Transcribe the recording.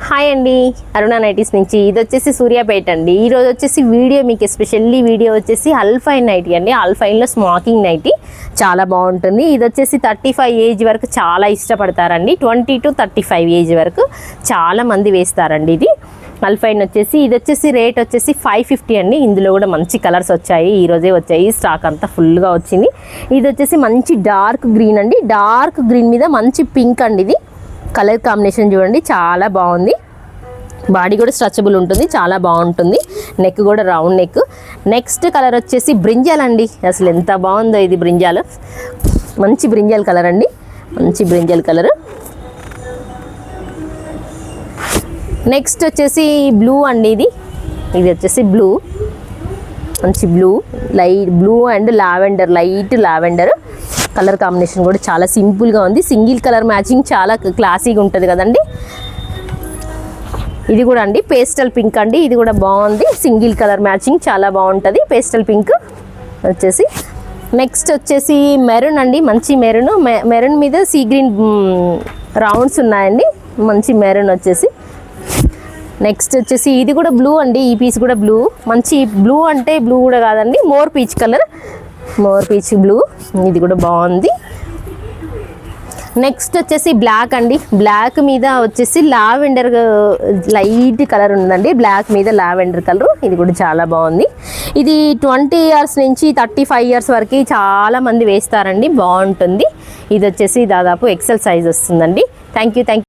Hi అండి, అరుణ nighties నుంచి. ఇది వచ్చేసి సూర్యాపేట అండి. ఈరోజు వచ్చేసి వీడియో మీకు ఎస్పెషల్లీ వీడియో వచ్చేసి అల్ఫైన్ నైటీ అండి. అల్ఫైన్లో స్మాకింగ్ నైటీ చాలా బాగుంటుంది. ఇది వచ్చేసి 35 ఏజ్ వరకు చాలా ఇష్టపడతారండి. 20 to 35 ఏజ్ వరకు చాలా మంది వేస్తారండి. ఇది అల్ఫైన్ వచ్చేసి ఇది వచ్చేసి రేట్ వచ్చేసి 550 అండి. ఇందులో కూడా మంచి కలర్స్ వచ్చాయి, ఈరోజే వచ్చాయి. స్టాక్ అంతా ఫుల్గా వచ్చింది. ఇది వచ్చేసి మంచి డార్క్ గ్రీన్ అండి. డార్క్ గ్రీన్ మీద మంచి పింక్ అండి. ఇది కలర్ కాంబినేషన్ చూడండి, చాలా బాగుంది. బాడీ కూడా స్ట్రెచబుల్ ఉంటుంది, చాలా బాగుంటుంది. నెక్ కూడా రౌండ్ నెక్. నెక్స్ట్ కలర్ వచ్చేసి బ్రింజాల్ అండి. అసలు ఎంత బాగుందో ఇది బ్రింజాల్. మంచి బ్రింజాల్ కలర్ అండి, మంచి బ్రింజాల్ కలర్. నెక్స్ట్ వచ్చేసి బ్లూ అండి. ఇది వచ్చేసి బ్లూ, మంచి blue, light blue and lavender, light lavender colour combination కూడా చాలా సింపుల్గా ఉంది. సింగిల్ కలర్ మ్యాచింగ్ చాలా క్లాసీగా ఉంటుంది కదండి. ఇది కూడా అండి పేస్టల్ పింక్ అండి. ఇది కూడా బాగుంది, సింగిల్ కలర్ మ్యాచింగ్ చాలా బాగుంటుంది. పేస్టల్ పింక్ వచ్చేసి. నెక్స్ట్ వచ్చేసి మెరూన్ అండి, మంచి మెరూన్. మెరూన్ మీద సీ గ్రీన్ రౌండ్స్ ఉన్నాయండి, మంచి మెరూన్ వచ్చేసి. నెక్స్ట్ వచ్చేసి ఇది కూడా బ్లూ అండి. ఈ పీస్ కూడా బ్లూ, మంచి బ్లూ అంటే బ్లూ కూడా కాదండి, more peach colour, more peach blue. ఇది కూడా బాగుంది. నెక్స్ట్ వచ్చేసి బ్లాక్ అండి. బ్లాక్ మీద వచ్చేసి లావెండర్ లైట్ కలర్ ఉందండి, బ్లాక్ మీద లావెండర్ కలర్. ఇది కూడా చాలా బాగుంది. ఇది 20 ఇయర్స్ నుంచి 35 ఇయర్స్ వరకు చాలా మంది వేస్తారండి, బాగుంటుంది. ఇది వచ్చేసి దాదాపు ఎక్సెల్ సైజ్ వస్తుందండి. Thank you.